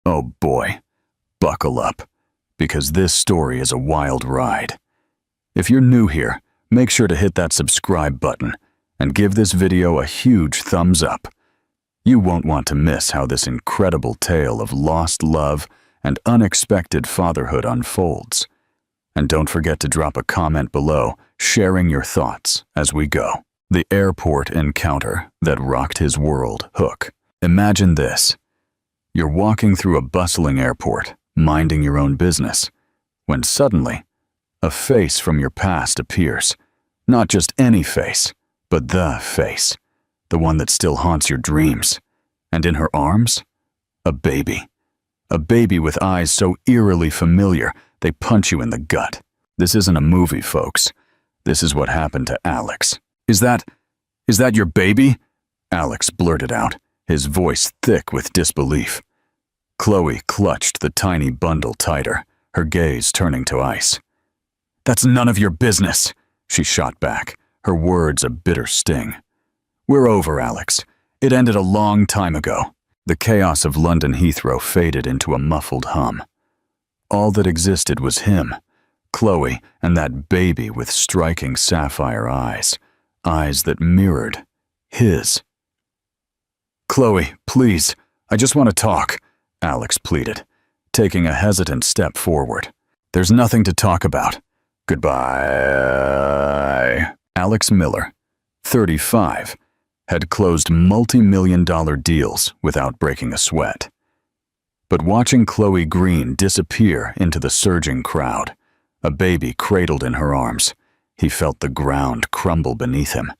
Oh boy, buckle up, because this story is a wild ride. If you're new here, make sure to hit that subscribe button and give this video a huge thumbs up. You won't want to miss how this incredible tale of lost love and unexpected fatherhood unfolds. And don't forget to drop a comment below, sharing your thoughts as we go. The airport encounter that rocked his world, Hook. Imagine this. You're walking through a bustling airport, minding your own business, when suddenly, a face from your past appears. Not just any face, but the face. The one that still haunts your dreams. And in her arms, a baby. A baby with eyes so eerily familiar, they punch you in the gut. This isn't a movie, folks. This is what happened to Alex. Is that your baby? Alex blurted out, his voice thick with disbelief. Chloe clutched the tiny bundle tighter, her gaze turning to ice. That's none of your business, she shot back, her words a bitter sting. We're over, Alex. It ended a long time ago. The chaos of London Heathrow faded into a muffled hum. All that existed was him, Chloe, and that baby with striking sapphire eyes, eyes that mirrored his. Chloe, please, I just want to talk, Alex pleaded, taking a hesitant step forward. There's nothing to talk about. Goodbye. Alex Miller, 35, had closed multi-million-dollar deals without breaking a sweat. But watching Chloe Green disappear into the surging crowd, a baby cradled in her arms, he felt the ground crumble beneath him.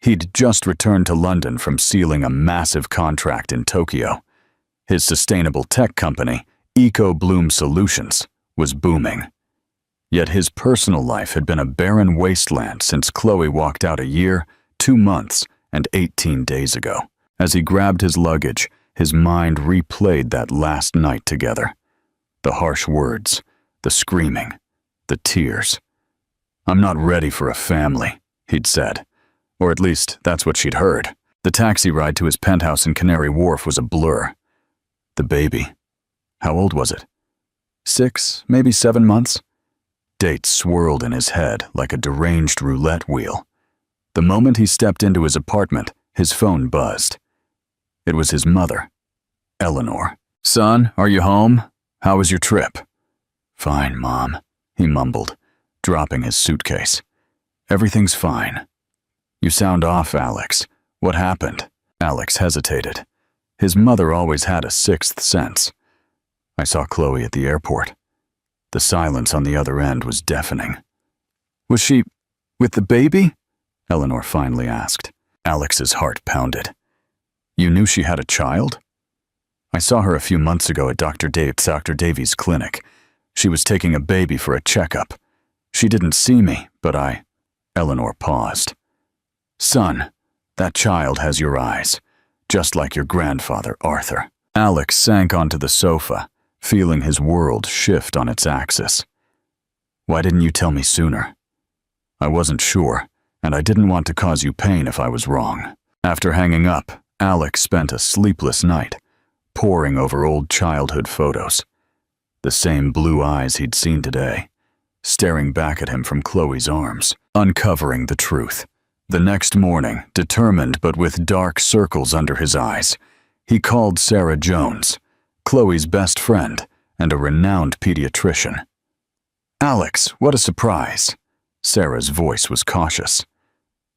He'd just returned to London from sealing a massive contract in Tokyo. His sustainable tech company, Eco Bloom Solutions, was booming. Yet his personal life had been a barren wasteland since Chloe walked out a year, 2 months, and 18 days ago. As he grabbed his luggage, his mind replayed that last night together. The harsh words, the screaming, the tears. I'm not ready for a family, he'd said. Or at least, that's what she'd heard. The taxi ride to his penthouse in Canary Wharf was a blur. The baby. How old was it? 6, maybe 7 months? Dates swirled in his head like a deranged roulette wheel. The moment he stepped into his apartment, his phone buzzed. It was his mother, Eleanor. Son, are you home? How was your trip? Fine, Mom, he mumbled, dropping his suitcase. Everything's fine. You sound off, Alex. What happened? Alex hesitated. His mother always had a sixth sense. I saw Chloe at the airport. The silence on the other end was deafening. Was she with the baby? Eleanor finally asked. Alex's heart pounded. You knew she had a child? I saw her a few months ago at Dr. Davies' clinic. She was taking a baby for a checkup. She didn't see me, but I... Eleanor paused. Son, that child has your eyes, just like your grandfather, Arthur. Alex sank onto the sofa, feeling his world shift on its axis. Why didn't you tell me sooner? I wasn't sure, and I didn't want to cause you pain if I was wrong. After hanging up, Alex spent a sleepless night, poring over old childhood photos. The same blue eyes he'd seen today, staring back at him from Chloe's arms, uncovering the truth. The next morning, determined but with dark circles under his eyes, he called Sarah Jones, Chloe's best friend and a renowned pediatrician. Alex, what a surprise. Sarah's voice was cautious.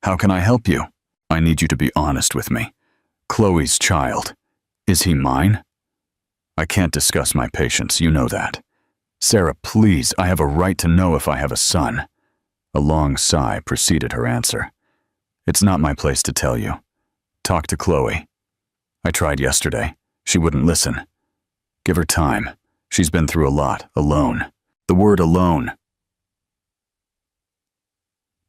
How can I help you? I need you to be honest with me. Chloe's child. Is he mine? I can't discuss my patients, you know that. Sarah, please, I have a right to know if I have a son. A long sigh preceded her answer. It's not my place to tell you. Talk to Chloe. I tried yesterday. She wouldn't listen. Give her time. She's been through a lot, alone. The word alone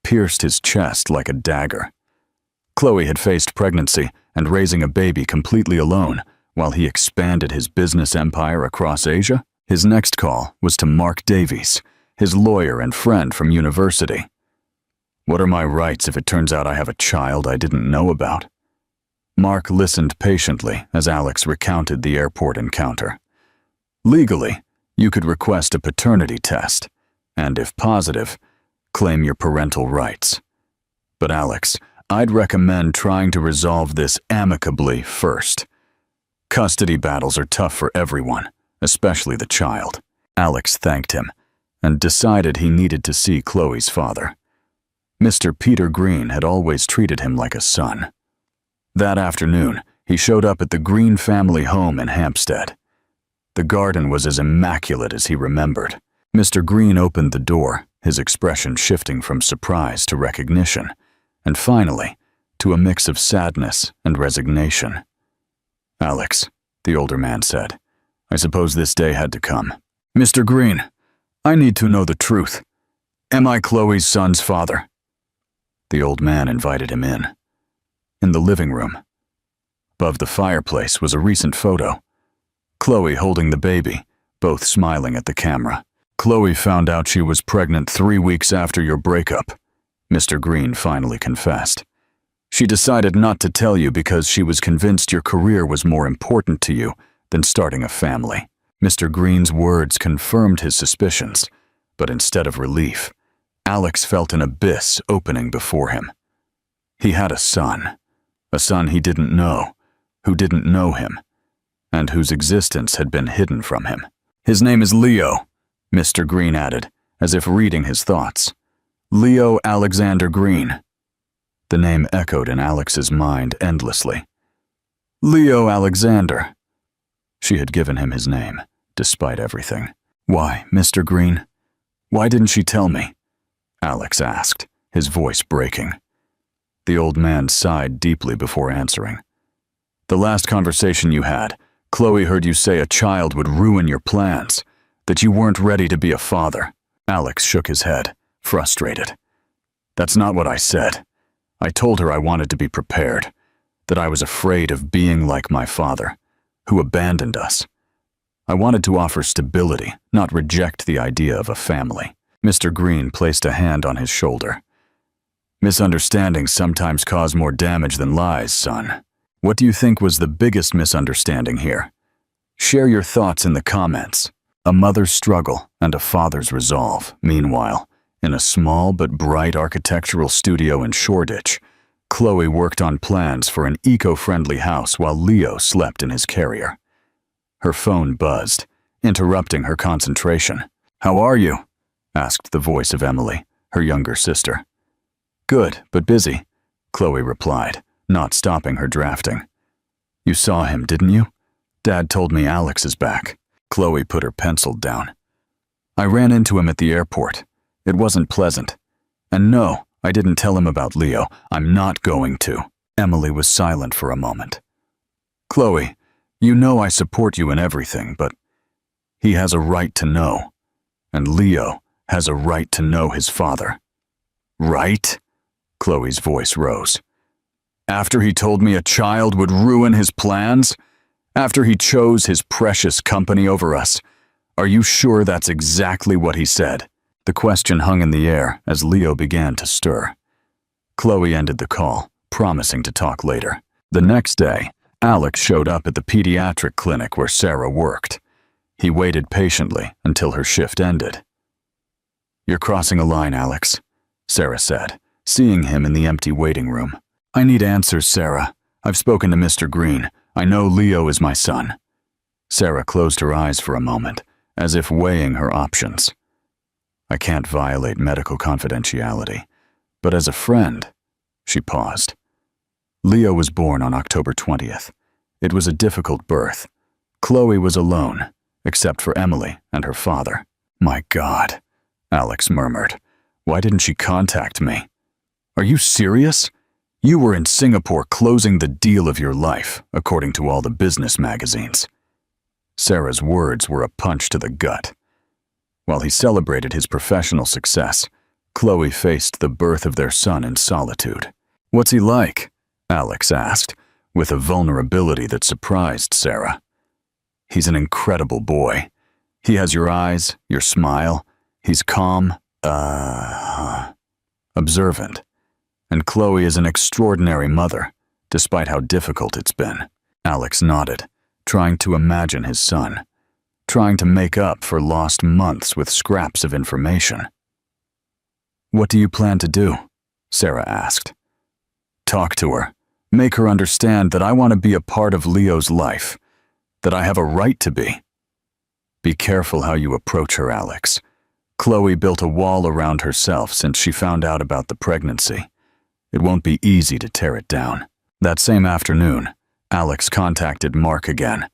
pierced his chest like a dagger. Chloe had faced pregnancy and raising a baby completely alone while he expanded his business empire across Asia. His next call was to Mark Davies, his lawyer and friend from university. What are my rights if it turns out I have a child I didn't know about? Mark listened patiently as Alex recounted the airport encounter. Legally, you could request a paternity test, and if positive, claim your parental rights. But Alex, I'd recommend trying to resolve this amicably first. Custody battles are tough for everyone, especially the child. Alex thanked him and decided he needed to see Chloe's father. Mr. Peter Green had always treated him like a son. That afternoon, he showed up at the Green family home in Hampstead. The garden was as immaculate as he remembered. Mr. Green opened the door, his expression shifting from surprise to recognition, and finally, to a mix of sadness and resignation. "Alex," the older man said, "I suppose this day had to come." "Mr. Green, I need to know the truth. Am I Chloe's son's father?" The old man invited him in. In the living room, above the fireplace, was a recent photo. Chloe holding the baby, both smiling at the camera. "Chloe found out she was pregnant 3 weeks after your breakup," Mr. Green finally confessed. "She decided not to tell you because she was convinced your career was more important to you than starting a family." Mr. Green's words confirmed his suspicions, but instead of relief, Alex felt an abyss opening before him. He had a son he didn't know, who didn't know him, and whose existence had been hidden from him. "His name is Leo," Mr. Green added, as if reading his thoughts. "Leo Alexander Green." The name echoed in Alex's mind endlessly. Leo Alexander. She had given him his name, despite everything. "Why, Mr. Green? Why didn't she tell me?" Alex asked, his voice breaking. The old man sighed deeply before answering. "The last conversation you had, Chloe heard you say a child would ruin your plans, that you weren't ready to be a father." Alex shook his head, frustrated. "That's not what I said. I told her I wanted to be prepared, that I was afraid of being like my father, who abandoned us. I wanted to offer stability, not reject the idea of a family." Mr. Green placed a hand on his shoulder. "Misunderstandings sometimes cause more damage than lies, son. What do you think was the biggest misunderstanding here? Share your thoughts in the comments." A mother's struggle and a father's resolve. Meanwhile, in a small but bright architectural studio in Shoreditch, Chloe worked on plans for an eco-friendly house while Leo slept in his carrier. Her phone buzzed, interrupting her concentration. "How are you?" asked the voice of Emily, her younger sister. "Good, but busy," Chloe replied, not stopping her drafting. "You saw him, didn't you? Dad told me Alex is back." Chloe put her pencil down. "I ran into him at the airport. It wasn't pleasant. And no, I didn't tell him about Leo. I'm not going to." Emily was silent for a moment. "Chloe, you know I support you in everything, but he has a right to know. And Leo has a right to know his father." "Right?" Chloe's voice rose. "After he told me a child would ruin his plans? After he chose his precious company over us? Are you sure that's exactly what he said?" The question hung in the air as Leo began to stir. Chloe ended the call, promising to talk later. The next day, Alex showed up at the pediatric clinic where Sarah worked. He waited patiently until her shift ended. "You're crossing a line, Alex," Sarah said, seeing him in the empty waiting room. "I need answers, Sarah. I've spoken to Mr. Green. I know Leo is my son." Sarah closed her eyes for a moment, as if weighing her options. "I can't violate medical confidentiality, but as a friend," she paused. "Leo was born on October 20th. It was a difficult birth. Chloe was alone, except for Emily and her father." "My God," Alex murmured. "Why didn't she contact me?" "Are you serious? You were in Singapore closing the deal of your life, according to all the business magazines." Sarah's words were a punch to the gut. While he celebrated his professional success, Chloe faced the birth of their son in solitude. "What's he like?" Alex asked, with a vulnerability that surprised Sarah. "He's an incredible boy. He has your eyes, your smile. He's calm, observant. And Chloe is an extraordinary mother, despite how difficult it's been." Alex nodded, trying to imagine his son, trying to make up for lost months with scraps of information. "What do you plan to do?" Sarah asked. "Talk to her. Make her understand that I want to be a part of Leo's life, that I have a right to be. Be careful how you approach her, Alex. Chloe built a wall around herself since she found out about the pregnancy. It won't be easy to tear it down." That same afternoon, Alex contacted Mark again.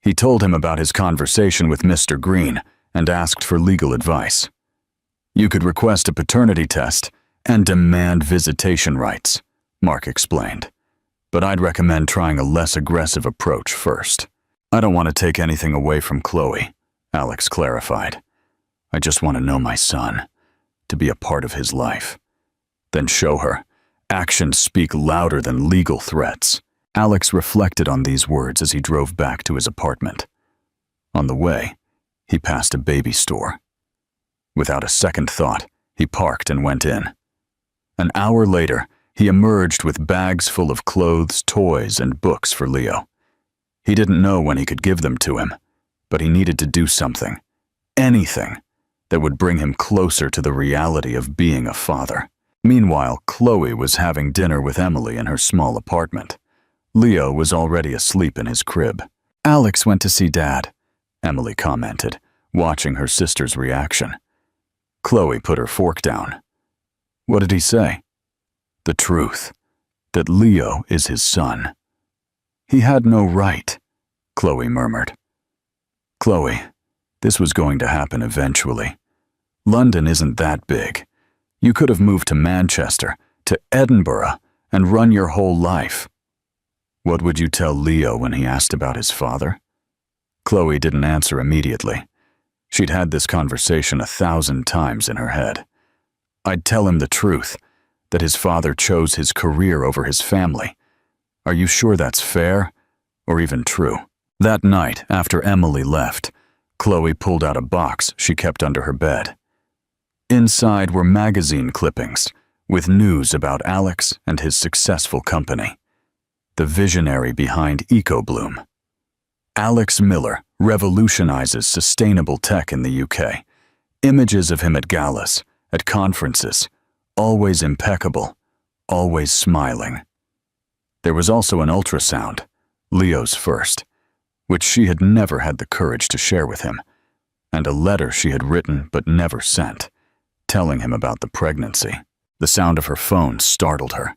He told him about his conversation with Mr. Green and asked for legal advice. "You could request a paternity test and demand visitation rights," Mark explained. "But I'd recommend trying a less aggressive approach first." "I don't want to take anything away from Chloe," Alex clarified. "I just want to know my son, to be a part of his life. Then show her. Actions speak louder than legal threats." Alex reflected on these words as he drove back to his apartment. On the way, he passed a baby store. Without a second thought, he parked and went in. An hour later, he emerged with bags full of clothes, toys, and books for Leo. He didn't know when he could give them to him, but he needed to do something, anything, that would bring him closer to the reality of being a father. Meanwhile, Chloe was having dinner with Emily in her small apartment. Leo was already asleep in his crib. "Alex went to see Dad," Emily commented, watching her sister's reaction. Chloe put her fork down. "What did he say?" "The truth, that Leo is his son." "He had no right," Chloe murmured. "Chloe, this was going to happen eventually. London isn't that big. You could have moved to Manchester, to Edinburgh, and run your whole life." "What would you tell Leo when he asked about his father?" Chloe didn't answer immediately. She'd had this conversation 1,000 times in her head. "I'd tell him the truth, that his father chose his career over his family. Are you sure that's fair, or even true?" That night, after Emily left, Chloe pulled out a box she kept under her bed. Inside were magazine clippings with news about Alex and his successful company. The visionary behind EcoBloom. Alex Miller revolutionizes sustainable tech in the UK. Images of him at galas, at conferences, always impeccable, always smiling. There was also an ultrasound, Leo's first, which she had never had the courage to share with him, and a letter she had written but never sent, telling him about the pregnancy. The sound of her phone startled her.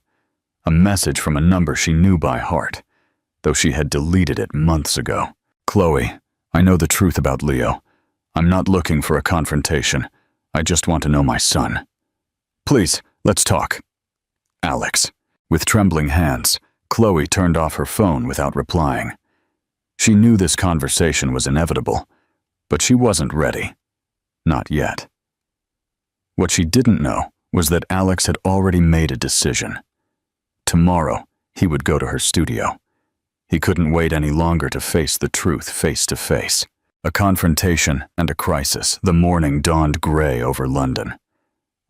A message from a number she knew by heart, though she had deleted it months ago. "Chloe, I know the truth about Leo. I'm not looking for a confrontation. I just want to know my son. Please, let's talk." "Alex." With trembling hands, Chloe turned off her phone without replying. She knew this conversation was inevitable, but she wasn't ready. Not yet. What she didn't know was that Alex had already made a decision. Tomorrow, he would go to her studio. He couldn't wait any longer to face the truth face to face. A confrontation and a crisis. The morning dawned gray over London.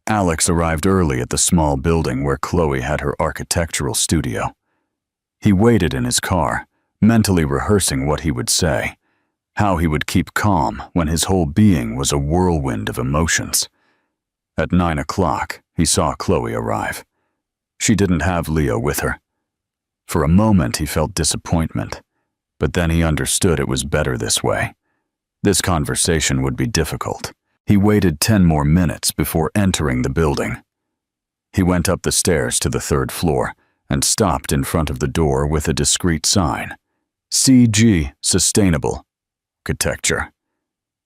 Alex arrived early at the small building where Chloe had her architectural studio. He waited in his car, mentally rehearsing what he would say, how he would keep calm when his whole being was a whirlwind of emotions. At 9 o'clock, he saw Chloe arrive. She didn't have Leo with her. For a moment, he felt disappointment, but then he understood it was better this way. This conversation would be difficult. He waited 10 more minutes before entering the building. He went up the stairs to the 3rd floor and stopped in front of the door with a discreet sign. CG Sustainable Architecture.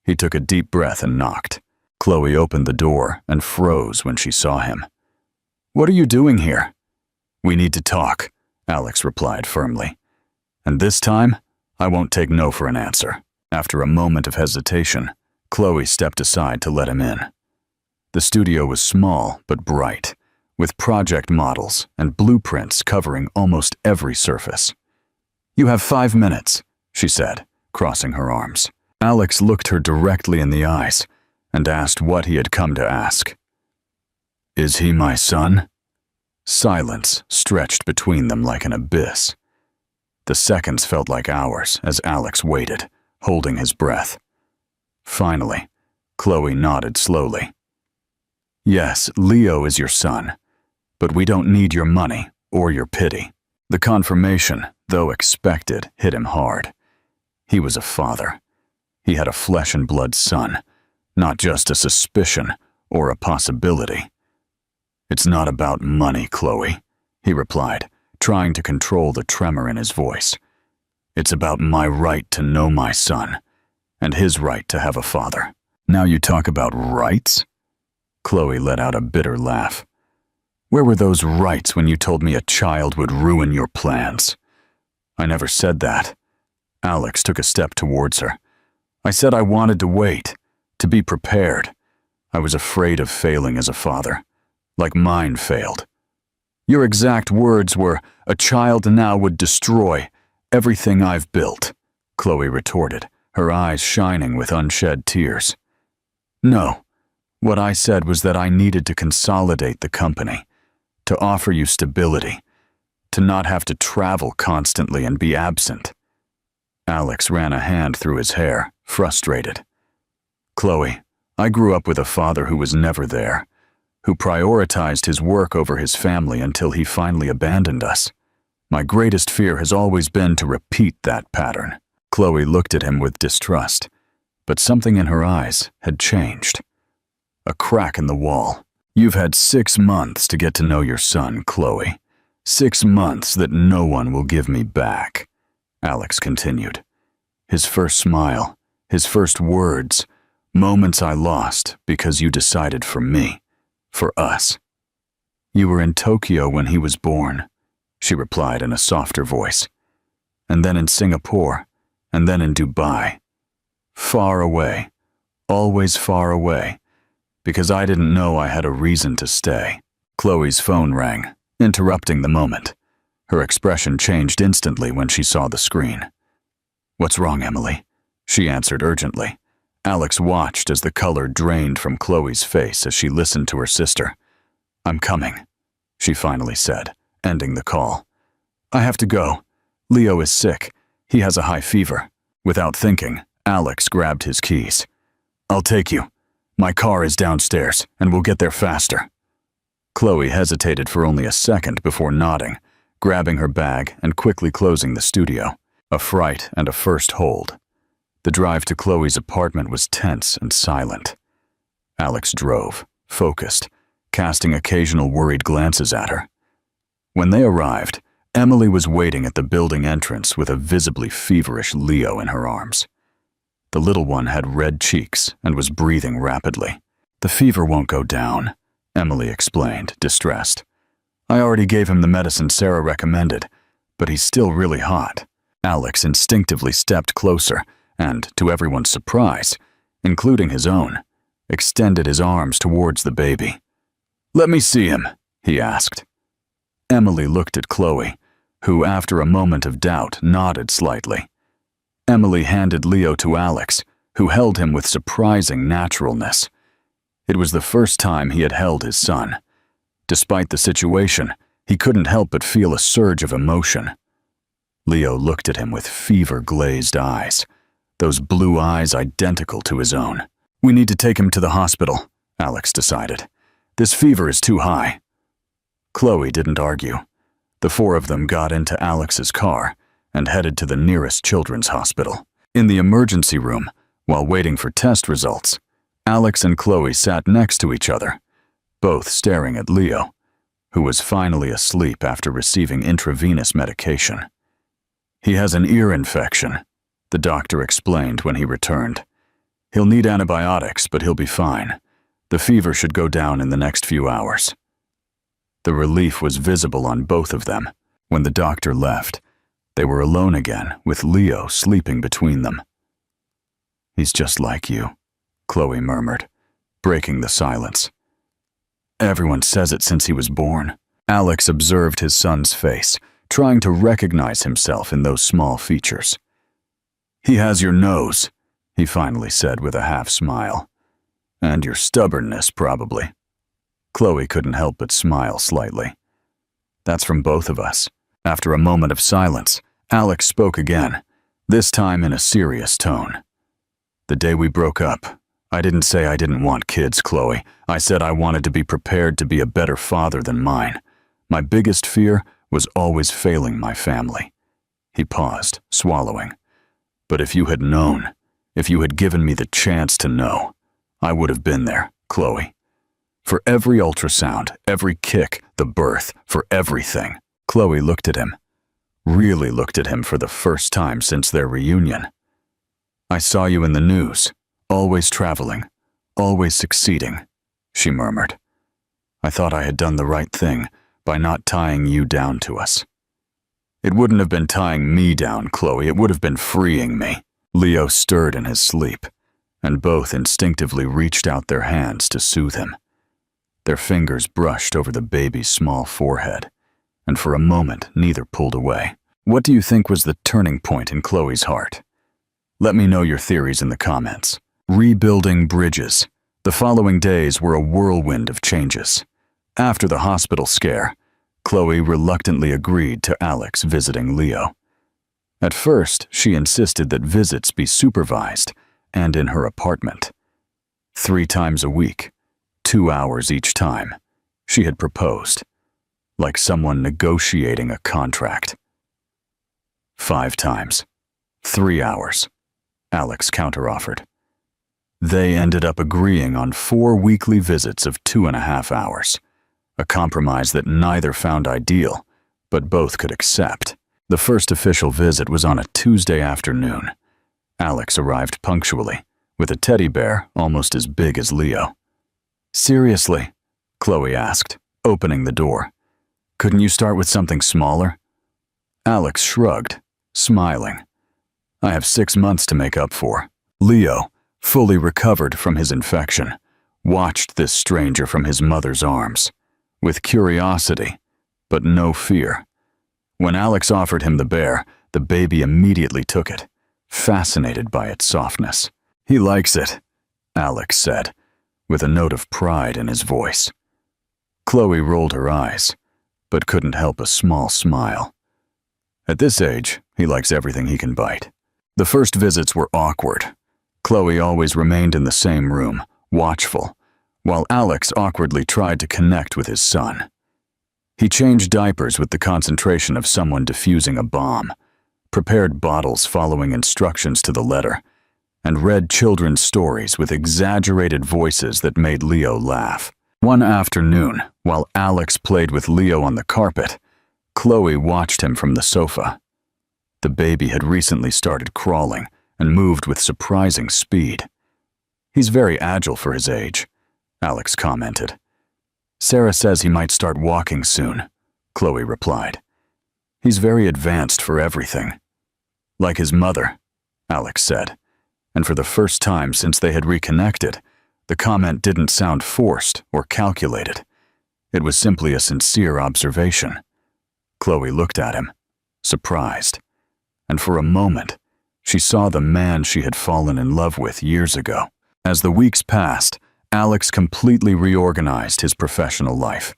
He took a deep breath and knocked. Chloe opened the door and froze when she saw him. "What are you doing here?" "We need to talk," Alex replied firmly. "And this time, I won't take no for an answer." After a moment of hesitation, Chloe stepped aside to let him in. The studio was small but bright, with project models and blueprints covering almost every surface. "You have 5 minutes," she said, crossing her arms. Alex looked her directly in the eyes and asked what he had come to ask. "Is he my son?" Silence stretched between them like an abyss. The seconds felt like hours as Alex waited, holding his breath. Finally, Chloe nodded slowly. Yes, Leo is your son, but we don't need your money or your pity. The confirmation, though expected, hit him hard. He was a father. He had a flesh and blood son, not just a suspicion or a possibility. It's not about money, Chloe, he replied, trying to control the tremor in his voice. It's about my right to know my son, and his right to have a father. Now you talk about rights? Chloe let out a bitter laugh. Where were those rights when you told me a child would ruin your plans? I never said that. Alex took a step towards her. I said I wanted to wait, to be prepared. I was afraid of failing as a father, like mine failed. Your exact words were, a child now would destroy everything I've built, Chloe retorted, her eyes shining with unshed tears. No, what I said was that I needed to consolidate the company, to offer you stability, to not have to travel constantly and be absent. Alex ran a hand through his hair, frustrated. Chloe, I grew up with a father who was never there, who prioritized his work over his family until he finally abandoned us. My greatest fear has always been to repeat that pattern. Chloe looked at him with distrust, but something in her eyes had changed. A crack in the wall. You've had 6 months to get to know your son, Chloe. 6 months that no one will give me back, Alex continued. His first smile, his first words, moments I lost because you decided for me, for us. You were in Tokyo when he was born, she replied in a softer voice. And then in Singapore, and then in Dubai. Far away, always far away, because I didn't know I had a reason to stay. Chloe's phone rang, interrupting the moment. Her expression changed instantly when she saw the screen. What's wrong, Emily? She answered urgently. Alex watched as the color drained from Chloe's face as she listened to her sister. I'm coming, she finally said, ending the call. I have to go. Leo is sick. He has a high fever. Without thinking, Alex grabbed his keys. I'll take you. My car is downstairs, and we'll get there faster. Chloe hesitated for only a second before nodding, grabbing her bag and quickly closing the studio. A fright and a first hold. The drive to Chloe's apartment was tense and silent. Alex drove, focused, casting occasional worried glances at her. When they arrived, Emily was waiting at the building entrance with a visibly feverish Leo in her arms. The little one had red cheeks and was breathing rapidly. The fever won't go down, Emily explained, distressed. I already gave him the medicine Sarah recommended, but he's still really hot. Alex instinctively stepped closer and, to everyone's surprise, including his own, extended his arms towards the baby. Let me see him, he asked. Emily looked at Chloe, who, after a moment of doubt, nodded slightly. Emily handed Leo to Alex, who held him with surprising naturalness. It was the first time he had held his son. Despite the situation, he couldn't help but feel a surge of emotion. Leo looked at him with fever-glazed eyes, those blue eyes identical to his own. We need to take him to the hospital, Alex decided. This fever is too high. Chloe didn't argue. The 4 of them got into Alex's car and headed to the nearest children's hospital. In the emergency room, while waiting for test results, Alex and Chloe sat next to each other, both staring at Leo, who was finally asleep after receiving intravenous medication. He has an ear infection, the doctor explained when he returned. He'll need antibiotics, but he'll be fine. The fever should go down in the next few hours. The relief was visible on both of them. When the doctor left, they were alone again, with Leo sleeping between them. He's just like you, Chloe murmured, breaking the silence. Everyone says it since he was born. Alex observed his son's face, trying to recognize himself in those small features. He has your nose, he finally said with a half-smile. And your stubbornness, probably. Chloe couldn't help but smile slightly. That's from both of us. After a moment of silence, Alex spoke again, this time in a serious tone. The day we broke up, I didn't say I didn't want kids, Chloe. I said I wanted to be prepared to be a better father than mine. My biggest fear was always failing my family." He paused, swallowing. "But if you had known, if you had given me the chance to know, I would have been there, Chloe. For every ultrasound, every kick, the birth, for everything." Chloe looked at him, really looked at him for the first time since their reunion. "I saw you in the news, always traveling, always succeeding," she murmured. "I thought I had done the right thing by not tying you down to us." "It wouldn't have been tying me down, Chloe. It would have been freeing me." Leo stirred in his sleep, and both instinctively reached out their hands to soothe him. Their fingers brushed over the baby's small forehead, and for a moment neither pulled away. What do you think was the turning point in Chloe's heart? Let me know your theories in the comments. Rebuilding bridges. The following days were a whirlwind of changes. After the hospital scare, Chloe reluctantly agreed to Alex visiting Leo. At first, she insisted that visits be supervised and in her apartment. 3 times a week, 2 hours each time, she had proposed, like someone negotiating a contract. 5 times, 3 hours, Alex counteroffered. They ended up agreeing on 4 weekly visits of 2.5 hours, a compromise that neither found ideal, but both could accept. The first official visit was on a Tuesday afternoon. Alex arrived punctually, with a teddy bear almost as big as Leo. "Seriously?" Chloe asked, opening the door. "Couldn't you start with something smaller?" Alex shrugged, smiling. "I have 6 months to make up for." Leo, fully recovered from his infection, watched this stranger from his mother's arms, with curiosity, but no fear. When Alex offered him the bear, the baby immediately took it, fascinated by its softness. "He likes it," Alex said, with a note of pride in his voice. Chloe rolled her eyes, but couldn't help a small smile. "At this age, he likes everything he can bite." The first visits were awkward. Chloe always remained in the same room, watchful, while Alex awkwardly tried to connect with his son. He changed diapers with the concentration of someone defusing a bomb, prepared bottles following instructions to the letter, and read children's stories with exaggerated voices that made Leo laugh. One afternoon, while Alex played with Leo on the carpet, Chloe watched him from the sofa. The baby had recently started crawling and moved with surprising speed. "He's very agile for his age," Alex commented. "Sarah says he might start walking soon," Chloe replied. "He's very advanced for everything." "Like his mother," Alex said, and for the first time since they had reconnected, the comment didn't sound forced or calculated. It was simply a sincere observation. Chloe looked at him, surprised, and for a moment, she saw the man she had fallen in love with years ago. As the weeks passed, Alex completely reorganized his professional life.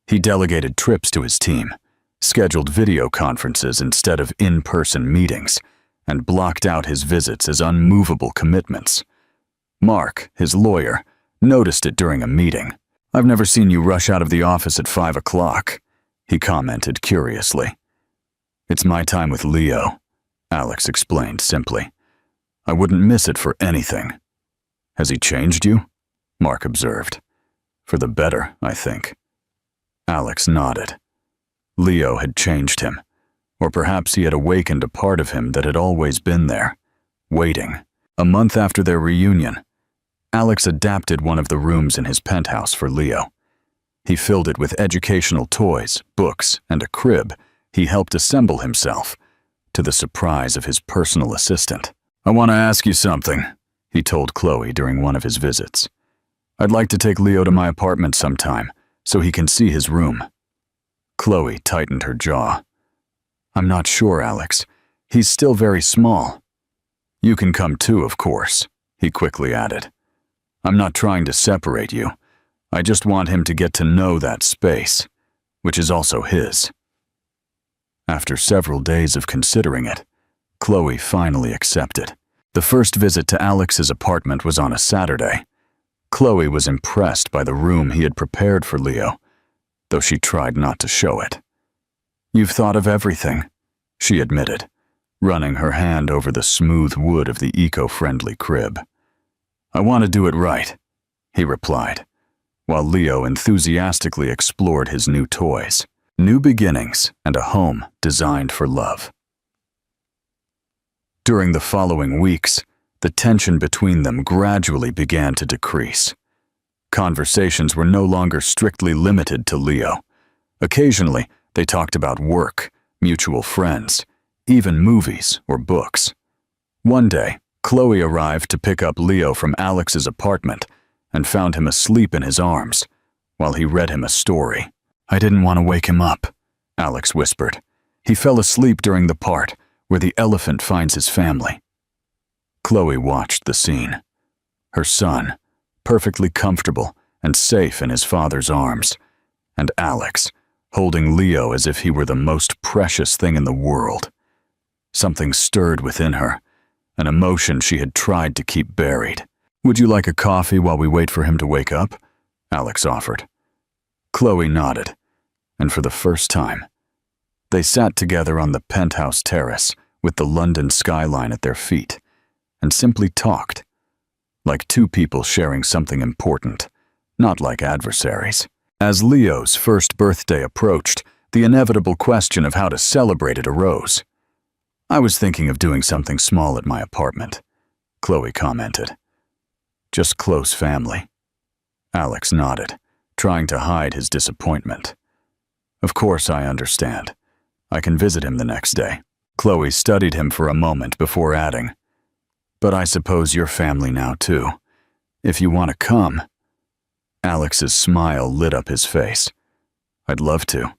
He delegated trips to his team, scheduled video conferences instead of in-person meetings, and blocked out his visits as unmovable commitments. Mark, his lawyer, noticed it during a meeting. "I've never seen you rush out of the office at 5 o'clock, he commented curiously. "It's my time with Leo," Alex explained simply. "I wouldn't miss it for anything." "Has he changed you?" Mark observed. "For the better, I think." Alex nodded. Leo had changed him, or perhaps he had awakened a part of him that had always been there, waiting. A month after their reunion, Alex adapted one of the rooms in his penthouse for Leo. He filled it with educational toys, books, and a crib he helped assemble himself, to the surprise of his personal assistant. "I want to ask you something," he told Chloe during one of his visits. "I'd like to take Leo to my apartment sometime, so he can see his room." Chloe tightened her jaw. "I'm not sure, Alex. He's still very small." "You can come too, of course," he quickly added. "I'm not trying to separate you. I just want him to get to know that space, which is also his." After several days of considering it, Chloe finally accepted. The first visit to Alex's apartment was on a Saturday. Chloe was impressed by the room he had prepared for Leo, though she tried not to show it. "You've thought of everything," she admitted, running her hand over the smooth wood of the eco-friendly crib. "I want to do it right," he replied, while Leo enthusiastically explored his new toys, new beginnings and a home designed for love. During the following weeks, the tension between them gradually began to decrease. Conversations were no longer strictly limited to Leo. Occasionally, they talked about work, mutual friends, even movies or books. One day, Chloe arrived to pick up Leo from Alex's apartment and found him asleep in his arms while he read him a story. "I didn't want to wake him up," Alex whispered. "He fell asleep during the part where the elephant finds his family." Chloe watched the scene. Her son, perfectly comfortable and safe in his father's arms, and Alex, holding Leo as if he were the most precious thing in the world. Something stirred within her, an emotion she had tried to keep buried. "Would you like a coffee while we wait for him to wake up?" Alex offered. Chloe nodded, and for the first time, they sat together on the penthouse terrace with the London skyline at their feet and simply talked, like two people sharing something important, not like adversaries. As Leo's first birthday approached, the inevitable question of how to celebrate it arose. "I was thinking of doing something small at my apartment," Chloe commented. "Just close family." Alex nodded, trying to hide his disappointment. "Of course I understand. I can visit him the next day." Chloe studied him for a moment before adding, "But I suppose you're family now too. If you want to come." Alex's smile lit up his face. "I'd love to."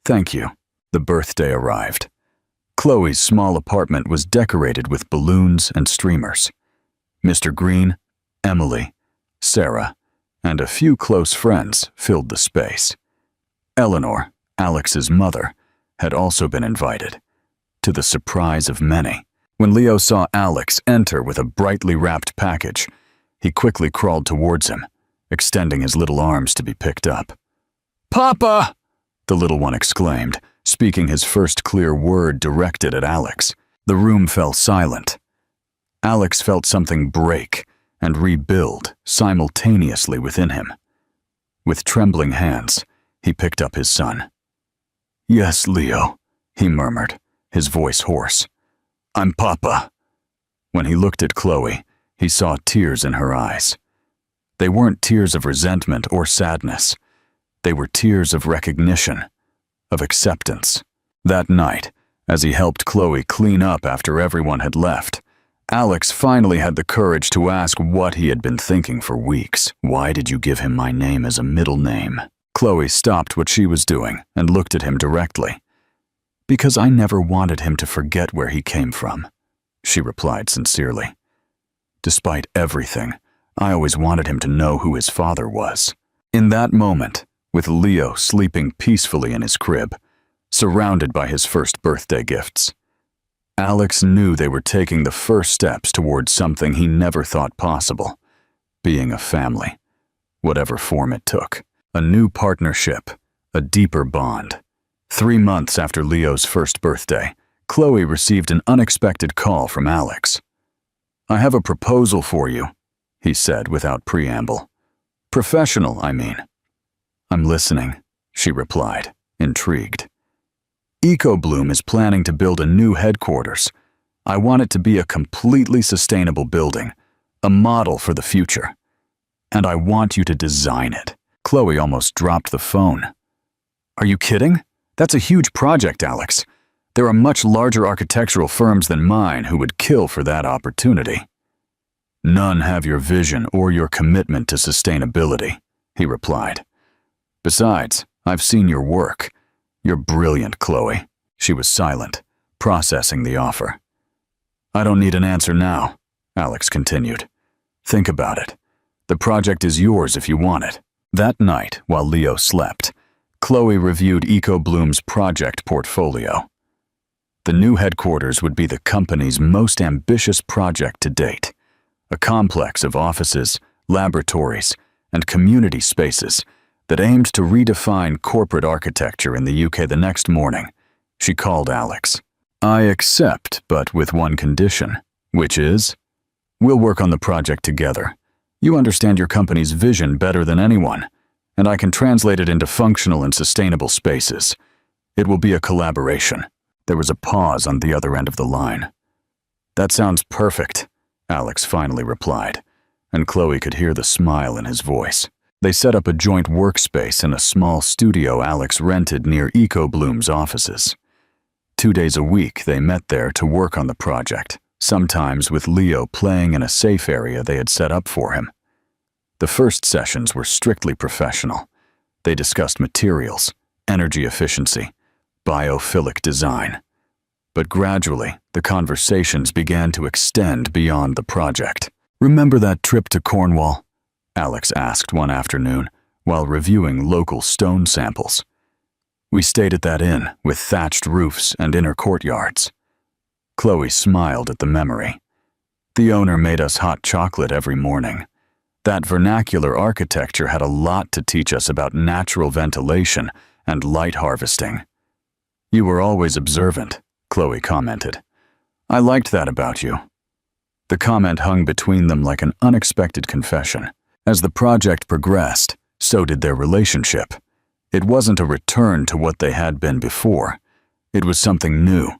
"Thank you." The birthday arrived. Chloe's small apartment was decorated with balloons and streamers. Mr. Green, Emily, Sarah, and a few close friends filled the space. Eleanor, Alex's mother, had also been invited, to the surprise of many. When Leo saw Alex enter with a brightly wrapped package, he quickly crawled towards him, extending his little arms to be picked up. "Papa!" the little one exclaimed, speaking his first clear word directed at Alex. The room fell silent. Alex felt something break and rebuild simultaneously within him. With trembling hands, he picked up his son. "Yes, Leo," he murmured, his voice hoarse. "I'm Papa." When he looked at Chloe, he saw tears in her eyes. They weren't tears of resentment or sadness. They were tears of recognition, of acceptance. That night, as he helped Chloe clean up after everyone had left, Alex finally had the courage to ask what he had been thinking for weeks. "Why did you give him my name as a middle name?" Chloe stopped what she was doing and looked at him directly. "Because I never wanted him to forget where he came from," she replied sincerely. "Despite everything, I always wanted him to know who his father was." In that moment, with Leo sleeping peacefully in his crib, surrounded by his first birthday gifts, Alex knew they were taking the first steps towards something he never thought possible, being a family, whatever form it took. A new partnership, a deeper bond. 3 months after Leo's first birthday, Chloe received an unexpected call from Alex. "I have a proposal for you," he said without preamble. "Professional, I mean." "I'm listening," she replied, intrigued. "EcoBloom is planning to build a new headquarters. I want it to be a completely sustainable building, a model for the future. And I want you to design it." Chloe almost dropped the phone. "Are you kidding? That's a huge project, Alex. There are much larger architectural firms than mine who would kill for that opportunity." "None have your vision or your commitment to sustainability," he replied. "Besides, I've seen your work. You're brilliant, Chloe." She was silent, processing the offer. "I don't need an answer now," Alex continued. "Think about it. The project is yours if you want it." That night, while Leo slept, Chloe reviewed EcoBloom's project portfolio. The new headquarters would be the company's most ambitious project to date, a complex of offices, laboratories, and community spaces that aimed to redefine corporate architecture in the UK. The next morning, she called Alex. "I accept, but with one condition, which is, we'll work on the project together. You understand your company's vision better than anyone, and I can translate it into functional and sustainable spaces. It will be a collaboration." There was a pause on the other end of the line. "That sounds perfect," Alex finally replied, and Chloe could hear the smile in his voice. They set up a joint workspace in a small studio Alex rented near EcoBloom's offices. 2 days a week, they met there to work on the project, sometimes with Leo playing in a safe area they had set up for him. The first sessions were strictly professional. They discussed materials, energy efficiency, biophilic design. But gradually, the conversations began to extend beyond the project. "Remember that trip to Cornwall?" Alex asked one afternoon while reviewing local stone samples. "We stayed at that inn with thatched roofs and inner courtyards." Chloe smiled at the memory. "The owner made us hot chocolate every morning. That vernacular architecture had a lot to teach us about natural ventilation and light harvesting." "You were always observant," Chloe commented. "I liked that about you." The comment hung between them like an unexpected confession. As the project progressed, so did their relationship. It wasn't a return to what they had been before. It was something new,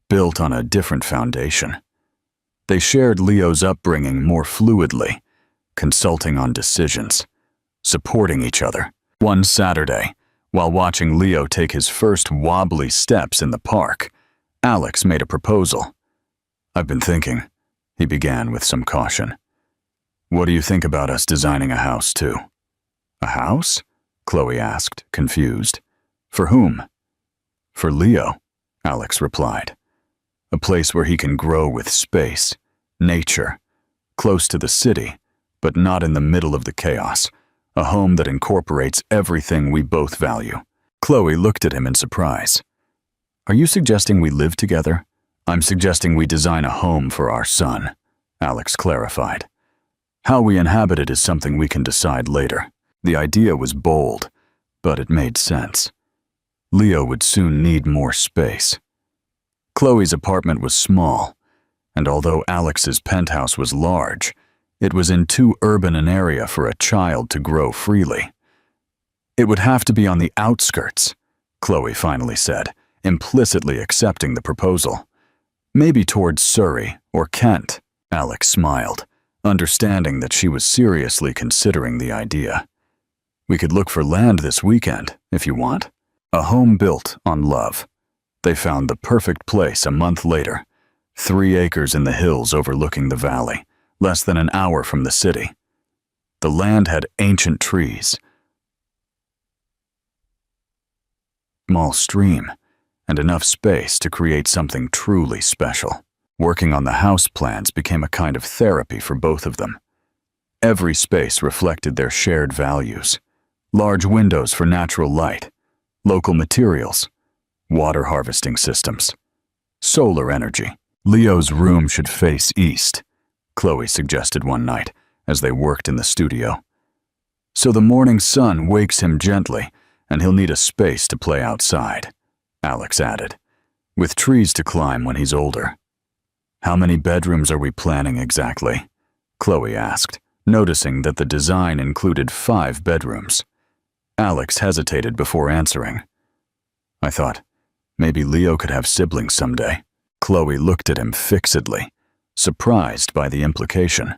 built on a different foundation. They shared Leo's upbringing more fluidly, consulting on decisions, supporting each other. One Saturday, while watching Leo take his first wobbly steps in the park, Alex made a proposal. "I've been thinking," he began with some caution. "What do you think about us designing a house too?" "A house?" Chloe asked, confused. "For whom?" "For Leo," Alex replied. "A place where he can grow with space, nature, close to the city, but not in the middle of the chaos. A home that incorporates everything we both value." Chloe looked at him in surprise. "Are you suggesting we live together?" "I'm suggesting we design a home for our son," Alex clarified. "How we inhabit it is something we can decide later." The idea was bold, but it made sense. Leo would soon need more space. Chloe's apartment was small, and although Alex's penthouse was large, it was in too urban an area for a child to grow freely. "It would have to be on the outskirts," Chloe finally said, implicitly accepting the proposal. "Maybe towards Surrey or Kent," Alex smiled, understanding that she was seriously considering the idea. "We could look for land this weekend, if you want." A home built on love. They found the perfect place a month later, 3 acres in the hills overlooking the valley, less than an hour from the city. The land had ancient trees, small stream, and enough space to create something truly special. Working on the house plans became a kind of therapy for both of them. Every space reflected their shared values. Large windows for natural light, local materials, water harvesting systems, solar energy. Leo's room should face east, Chloe suggested one night as they worked in the studio. "So the morning sun wakes him gently, and he'll need a space to play outside," Alex added, "with trees to climb when he's older." "How many bedrooms are we planning exactly?" Chloe asked, noticing that the design included 5 bedrooms. Alex hesitated before answering. "I thought maybe Leo could have siblings someday." Chloe looked at him fixedly, surprised by the implication.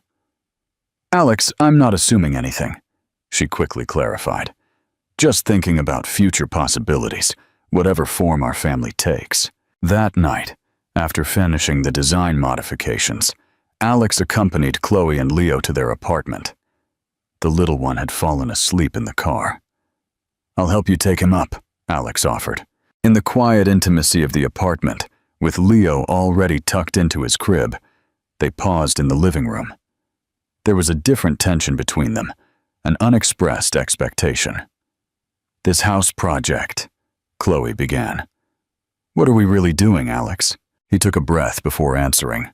"Alex, I'm not assuming anything," she quickly clarified. "Just thinking about future possibilities, whatever form our family takes." That night, after finishing the design modifications, Alex accompanied Chloe and Leo to their apartment. The little one had fallen asleep in the car. "I'll help you take him up," Alex offered. In the quiet intimacy of the apartment, with Leo already tucked into his crib, they paused in the living room. There was a different tension between them, an unexpressed expectation. "This house project," Chloe began. What are we really doing, Alex? He took a breath before answering.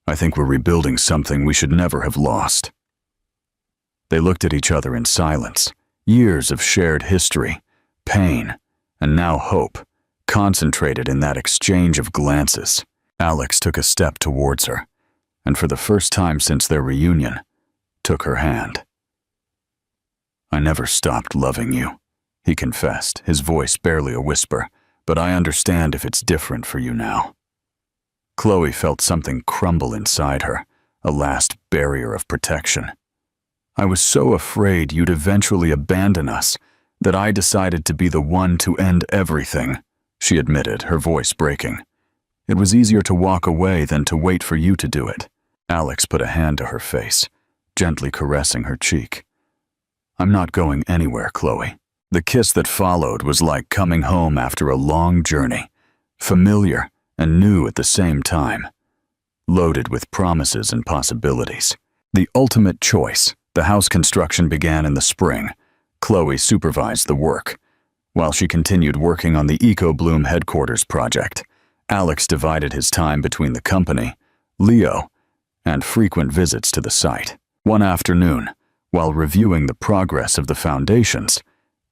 I think we're rebuilding something we should never have lost. They looked at each other in silence. Years of shared history, pain, and now hope, concentrated in that exchange of glances. Alex took a step towards her, and for the first time since their reunion, took her hand. I never stopped loving you, he confessed, his voice barely a whisper, but I understand if it's different for you now. Chloe felt something crumble inside her, a last barrier of protection. I was so afraid you'd eventually abandon us that I decided to be the one to end everything, she admitted, her voice breaking. It was easier to walk away than to wait for you to do it. Alex put a hand to her face, gently caressing her cheek. I'm not going anywhere, Chloe. The kiss that followed was like coming home after a long journey, familiar and new at the same time, loaded with promises and possibilities. The ultimate choice. The house construction began in the spring. Chloe supervised the work. While she continued working on the EcoBloom headquarters project, Alex divided his time between the company, Leo, and frequent visits to the site. One afternoon, while reviewing the progress of the foundations,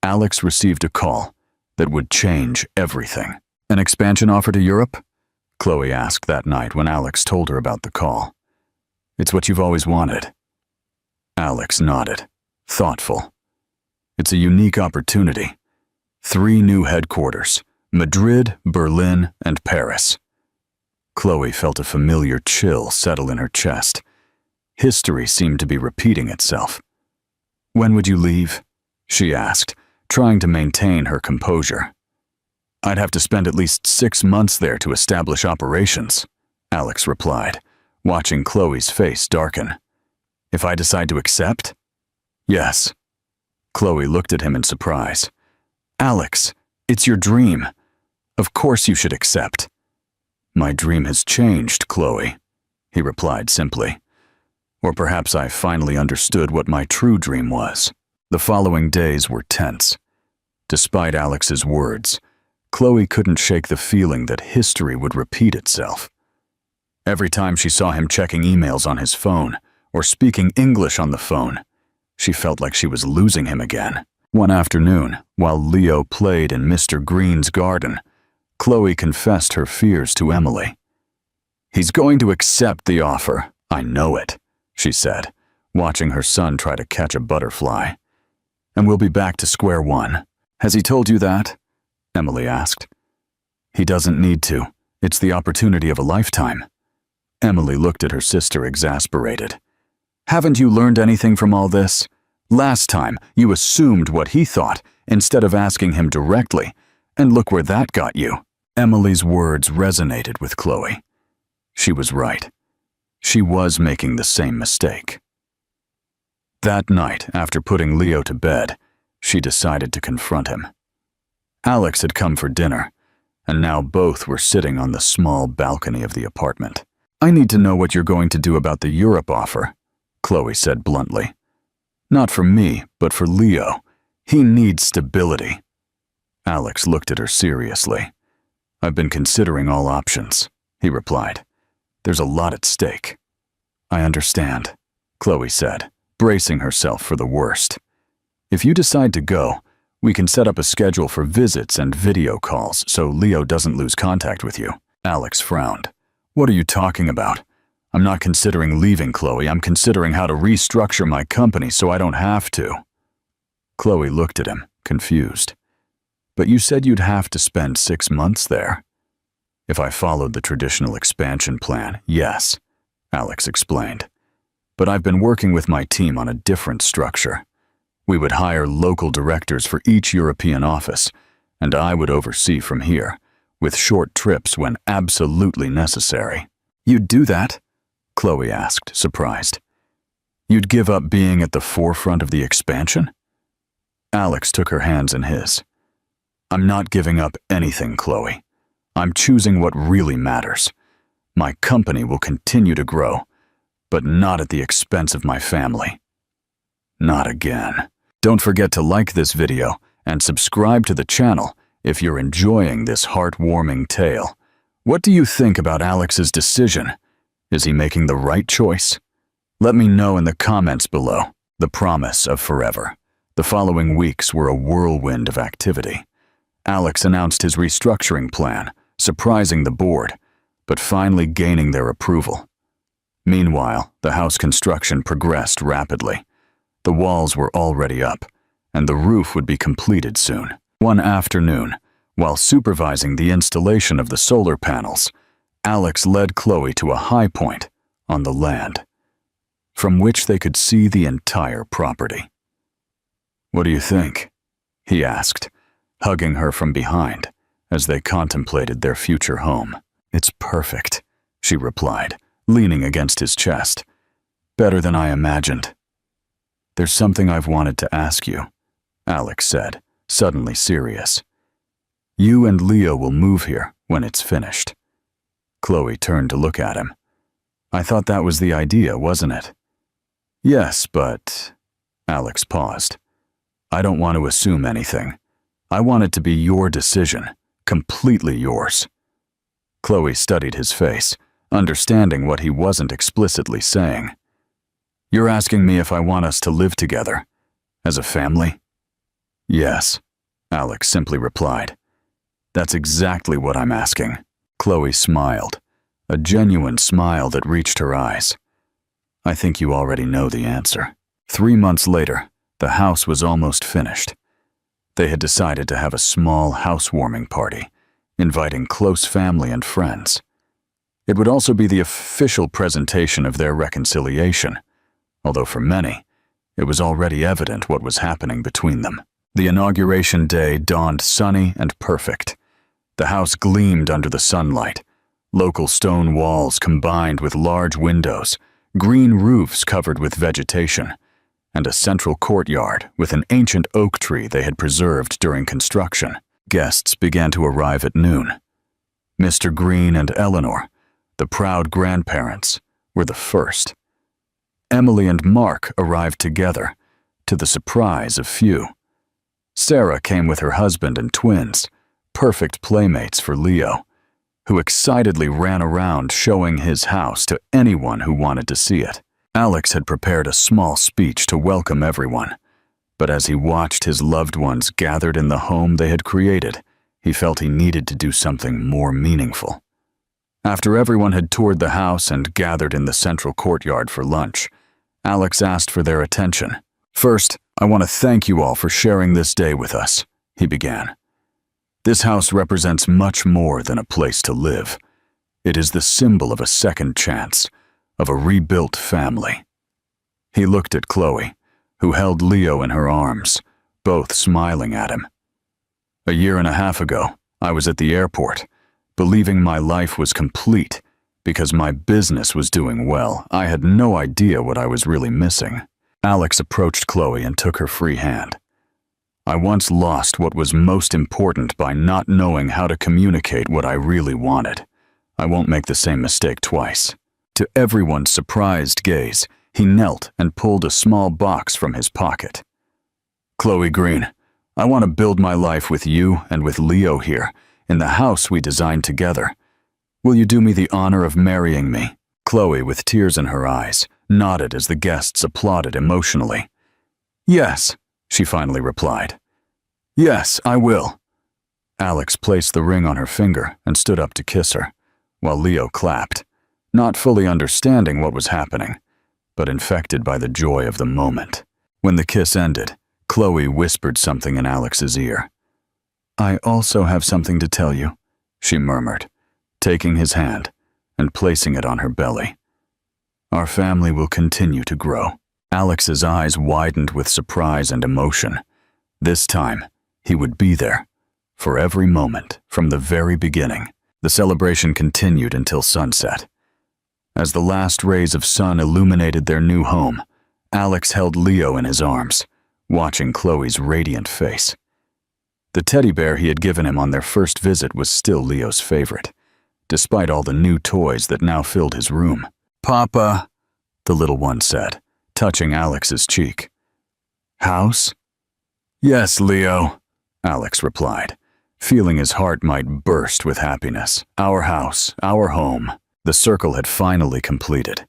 Alex received a call that would change everything. An expansion offer to Europe? Chloe asked that night when Alex told her about the call. It's what you've always wanted. Alex nodded, thoughtful. It's a unique opportunity. 3 new headquarters, Madrid, Berlin, and Paris. Chloe felt a familiar chill settle in her chest. History seemed to be repeating itself. When would you leave? She asked, trying to maintain her composure. I'd have to spend at least 6 months there to establish operations, Alex replied, watching Chloe's face darken. If I decide to accept? Yes. Chloe looked at him in surprise. Alex, it's your dream. Of course you should accept. My dream has changed, Chloe, he replied simply. Or perhaps I finally understood what my true dream was. The following days were tense. Despite Alex's words, Chloe couldn't shake the feeling that history would repeat itself. Every time she saw him checking emails on his phone or speaking English on the phone, she felt like she was losing him again. One afternoon, while Leo played in Mr. Green's garden, Chloe confessed her fears to Emily. He's going to accept the offer. I know it, she said, watching her son try to catch a butterfly. And we'll be back to square one. Has he told you that? Emily asked. He doesn't need to. It's the opportunity of a lifetime. Emily looked at her sister, exasperated. Haven't you learned anything from all this? Last time, you assumed what he thought instead of asking him directly, and look where that got you. Emily's words resonated with Chloe. She was right. She was making the same mistake. That night, after putting Leo to bed, she decided to confront him. Alex had come for dinner, and now both were sitting on the small balcony of the apartment. I need to know what you're going to do about the Europe offer, Chloe said bluntly. Not for me, but for Leo. He needs stability. Alex looked at her seriously. I've been considering all options, he replied. There's a lot at stake. I understand, Chloe said, bracing herself for the worst. If you decide to go, we can set up a schedule for visits and video calls so Leo doesn't lose contact with you. Alex frowned. What are you talking about? I'm not considering leaving, Chloe. I'm considering how to restructure my company so I don't have to. Chloe looked at him, confused. But you said you'd have to spend 6 months there. If I followed the traditional expansion plan, yes, Alex explained. But I've been working with my team on a different structure. We would hire local directors for each European office, and I would oversee from here, with short trips when absolutely necessary. You'd do that? Chloe asked, surprised. You'd give up being at the forefront of the expansion? Alex took her hands in his. I'm not giving up anything, Chloe. I'm choosing what really matters. My company will continue to grow, but not at the expense of my family. Not again. Don't forget to like this video and subscribe to the channel if you're enjoying this heartwarming tale, what do you think about Alex's decision? Is he making the right choice? Let me know in the comments below. The promise of forever. The following weeks were a whirlwind of activity. Alex announced his restructuring plan, surprising the board, but finally gaining their approval. Meanwhile, the house construction progressed rapidly. The walls were already up, and the roof would be completed soon. One afternoon, while supervising the installation of the solar panels, Alex led Chloe to a high point on the land, from which they could see the entire property. "What do you think?" he asked, hugging her from behind as they contemplated their future home. "It's perfect," she replied, leaning against his chest. "Better than I imagined." "There's something I've wanted to ask you," Alex said, suddenly serious. "You and Leo will move here when it's finished." Chloe turned to look at him. "I thought that was the idea, wasn't it?" "Yes, but..." Alex paused. "I don't want to assume anything. I want it to be your decision, completely yours." Chloe studied his face, understanding what he wasn't explicitly saying. "You're asking me if I want us to live together, as a family?" "Yes," Alex simply replied. "That's exactly what I'm asking." Chloe smiled, a genuine smile that reached her eyes. "I think you already know the answer." 3 months later, the house was almost finished. They had decided to have a small housewarming party, inviting close family and friends. It would also be the official presentation of their reconciliation, although for many, it was already evident what was happening between them. The inauguration day dawned sunny and perfect. The house gleamed under the sunlight, local stone walls combined with large windows, green roofs covered with vegetation, and a central courtyard with an ancient oak tree they had preserved during construction. Guests began to arrive at noon. Mr. Green and Eleanor, the proud grandparents, were the first. Emily and Mark arrived together, to the surprise of few. Sarah came with her husband and twins, perfect playmates for Leo, who excitedly ran around showing his house to anyone who wanted to see it. Alex had prepared a small speech to welcome everyone, but as he watched his loved ones gathered in the home they had created, he felt he needed to do something more meaningful. After everyone had toured the house and gathered in the central courtyard for lunch, Alex asked for their attention. "First, I want to thank you all for sharing this day with us," he began. "This house represents much more than a place to live. It is the symbol of a second chance, of a rebuilt family." He looked at Chloe, who held Leo in her arms, both smiling at him. "A year and a half ago, I was at the airport, believing my life was complete because my business was doing well. I had no idea what I was really missing." Alex approached Chloe and took her free hand. "I once lost what was most important by not knowing how to communicate what I really wanted. I won't make the same mistake twice." To everyone's surprised gaze, he knelt and pulled a small box from his pocket. "Chloe Green, I want to build my life with you and with Leo here, in the house we designed together. Will you do me the honor of marrying me?" Chloe, with tears in her eyes, nodded as the guests applauded emotionally. "Yes," she finally replied. "Yes, I will." Alex placed the ring on her finger and stood up to kiss her, while Leo clapped, not fully understanding what was happening, but infected by the joy of the moment. When the kiss ended, Chloe whispered something in Alex's ear. "I also have something to tell you," she murmured, taking his hand and placing it on her belly. "Our family will continue to grow." Alex's eyes widened with surprise and emotion. This time, he would be there, for every moment, from the very beginning. The celebration continued until sunset. As the last rays of sun illuminated their new home, Alex held Leo in his arms, watching Chloe's radiant face. The teddy bear he had given him on their first visit was still Leo's favorite, despite all the new toys that now filled his room. "Papa," the little one said, touching Alex's cheek. "House?" "Yes, Leo," Alex replied, feeling his heart might burst with happiness. Our house, our home. The circle had finally completed.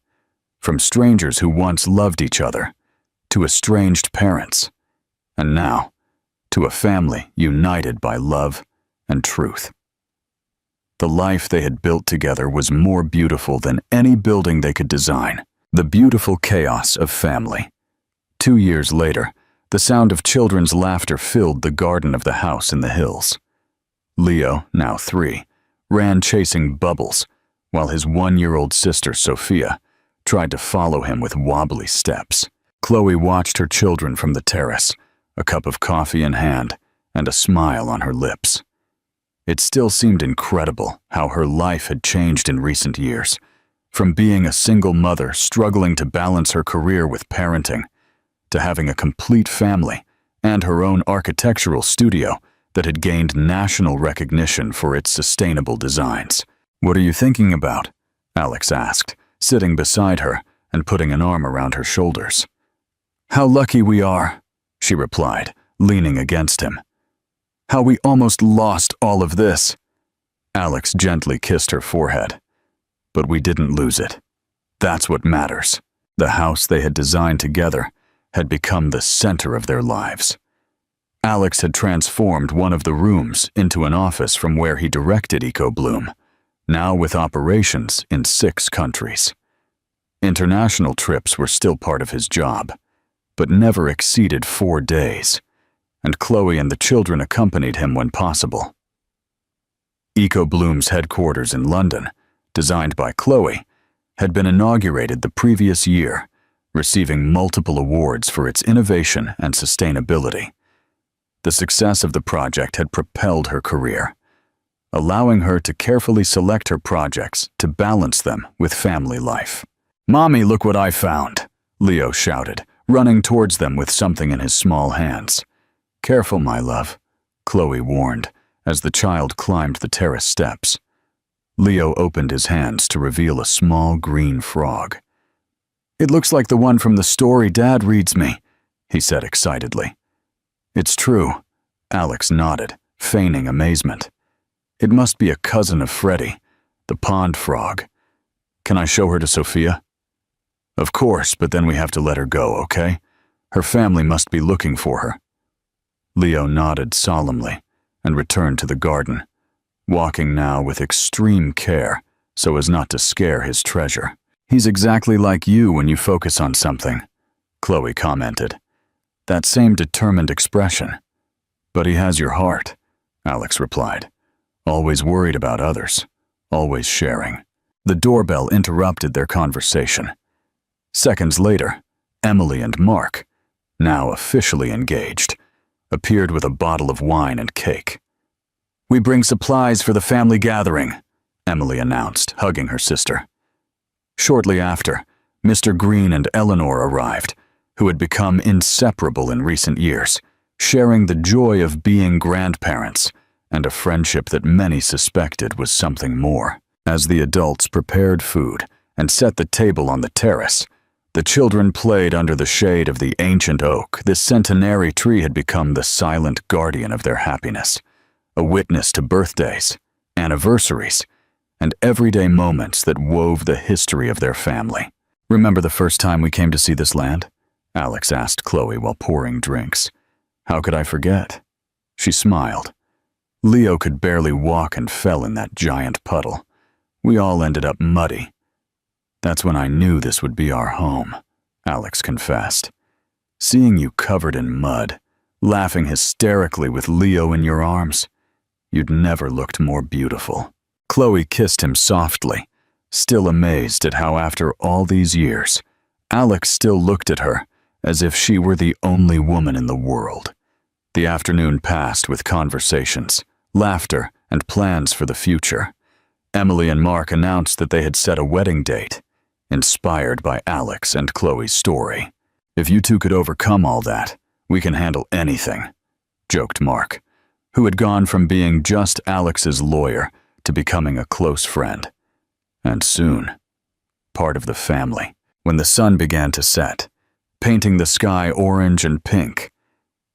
From strangers who once loved each other, to estranged parents, and now to a family united by love and truth. The life they had built together was more beautiful than any building they could design. The beautiful chaos of family. 2 years later, the sound of children's laughter filled the garden of the house in the hills. Leo, now 3, ran chasing Bubbles, while his 1-year-old sister, Sophia, tried to follow him with wobbly steps. Chloe watched her children from the terrace, a cup of coffee in hand and a smile on her lips. It still seemed incredible how her life had changed in recent years, from being a single mother struggling to balance her career with parenting, to having a complete family and her own architectural studio that had gained national recognition for its sustainable designs. "What are you thinking about?" Alex asked, sitting beside her and putting an arm around her shoulders. "How lucky we are," she replied, leaning against him. "How we almost lost all of this." Alex gently kissed her forehead. "But we didn't lose it. That's what matters." The house they had designed together had become the center of their lives. Alex had transformed one of the rooms into an office from where he directed EcoBloom, now with operations in 6 countries. International trips were still part of his job, but never exceeded 4 days, and Chloe and the children accompanied him when possible. EcoBloom's headquarters in London, designed by Chloe, had been inaugurated the previous year, receiving multiple awards for its innovation and sustainability. The success of the project had propelled her career, allowing her to carefully select her projects to balance them with family life. "Mommy, look what I found," Leo shouted, running towards them with something in his small hands. "Careful, my love," Chloe warned as the child climbed the terrace steps. Leo opened his hands to reveal a small green frog. "It looks like the one from the story Dad reads me," he said excitedly. "It's true," Alex nodded, feigning amazement. "It must be a cousin of Freddie, the pond frog. Can I show her to Sophia?" "Of course, but then we have to let her go, okay? Her family must be looking for her." Leo nodded solemnly and returned to the garden, walking now with extreme care so as not to scare his treasure. "He's exactly like you when you focus on something," Chloe commented. "That same determined expression. But he has your heart," Alex replied. "Always worried about others, always sharing." The doorbell interrupted their conversation. Seconds later, Emily and Mark, now officially engaged, appeared with a bottle of wine and cake. "We bring supplies for the family gathering," Emily announced, hugging her sister. Shortly after, Mr. Green and Eleanor arrived, who had become inseparable in recent years, sharing the joy of being grandparents and a friendship that many suspected was something more. As the adults prepared food and set the table on the terrace, the children played under the shade of the ancient oak. This centenary tree had become the silent guardian of their happiness, a witness to birthdays, anniversaries, and everyday moments that wove the history of their family. "Remember the first time we came to see this land?" Alex asked Chloe while pouring drinks. "How could I forget?" She smiled. "Leo could barely walk and fell in that giant puddle. We all ended up muddy. That's when I knew this would be our home," Alex confessed. "Seeing you covered in mud, laughing hysterically with Leo in your arms, you'd never looked more beautiful." Chloe kissed him softly, still amazed at how after all these years, Alex still looked at her as if she were the only woman in the world. The afternoon passed with conversations, laughter, and plans for the future. Emily and Mark announced that they had set a wedding date, inspired by Alex and Chloe's story. "If you two could overcome all that, we can handle anything," joked Mark, who had gone from being just Alex's lawyer to becoming a close friend. And soon, part of the family. When the sun began to set, painting the sky orange and pink,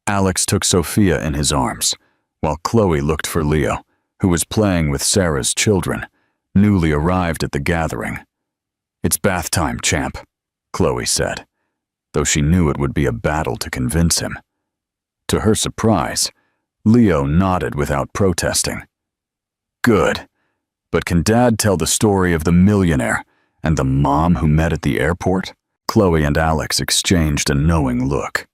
Alex took Sophia in his arms, while Chloe looked for Leo, who was playing with Sarah's children, newly arrived at the gathering. "It's bath time, champ," Chloe said, though she knew it would be a battle to convince him. To her surprise, Leo nodded without protesting. "Good. But can Dad tell the story of the millionaire and the mom who met at the airport?" Chloe and Alex exchanged a knowing look.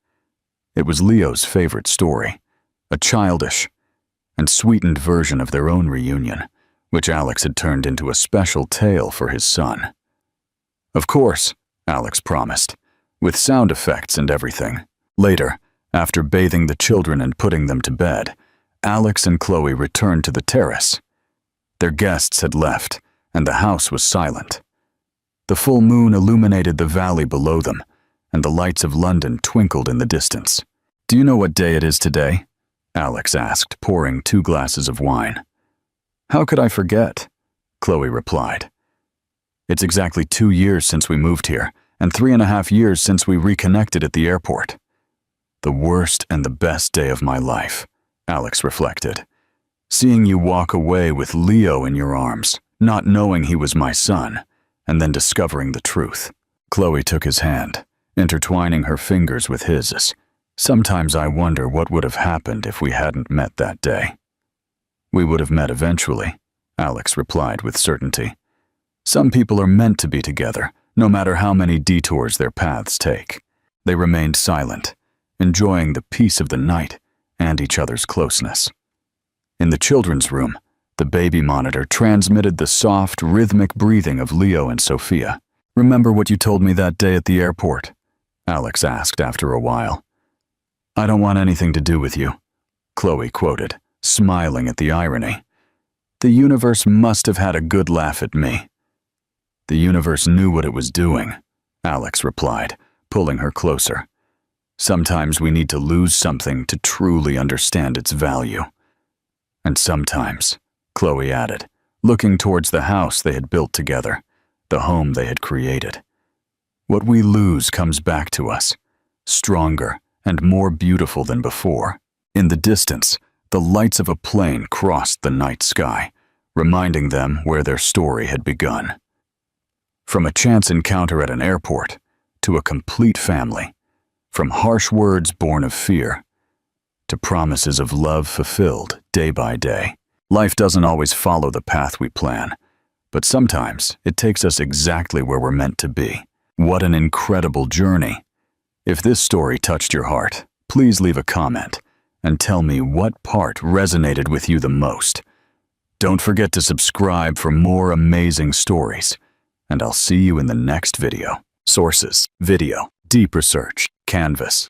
It was Leo's favorite story, a childish and sweetened version of their own reunion, which Alex had turned into a special tale for his son. "Of course," Alex promised, with sound effects and everything. Later, after bathing the children and putting them to bed, Alex and Chloe returned to the terrace. Their guests had left, and the house was silent. The full moon illuminated the valley below them, and the lights of London twinkled in the distance. "Do you know what day it is today?" Alex asked, pouring 2 glasses of wine. "How could I forget?" Chloe replied. "It's exactly 2 years since we moved here, and 3.5 years since we reconnected at the airport. The worst and the best day of my life," Alex reflected. "Seeing you walk away with Leo in your arms, not knowing he was my son, and then discovering the truth." Chloe took his hand, intertwining her fingers with his. "Sometimes I wonder what would have happened if we hadn't met that day." "We would have met eventually," Alex replied with certainty. "Some people are meant to be together, no matter how many detours their paths take." They remained silent, enjoying the peace of the night and each other's closeness. In the children's room, the baby monitor transmitted the soft, rhythmic breathing of Leo and Sophia. "Remember what you told me that day at the airport?" Alex asked after a while. "I don't want anything to do with you," Chloe quoted, smiling at the irony. "The universe must have had a good laugh at me." "The universe knew what it was doing," Alex replied, pulling her closer. "Sometimes we need to lose something to truly understand its value." "And sometimes," Chloe added, looking towards the house they had built together, the home they had created. "What we lose comes back to us, stronger and more beautiful than before." In the distance, the lights of a plane crossed the night sky, reminding them where their story had begun. From a chance encounter at an airport to a complete family, from harsh words born of fear to promises of love fulfilled day by day. Life doesn't always follow the path we plan, but sometimes it takes us exactly where we're meant to be. What an incredible journey. If this story touched your heart, please leave a comment and tell me what part resonated with you the most. Don't forget to subscribe for more amazing stories, and I'll see you in the next video. Sources: video, deep research, Canvas.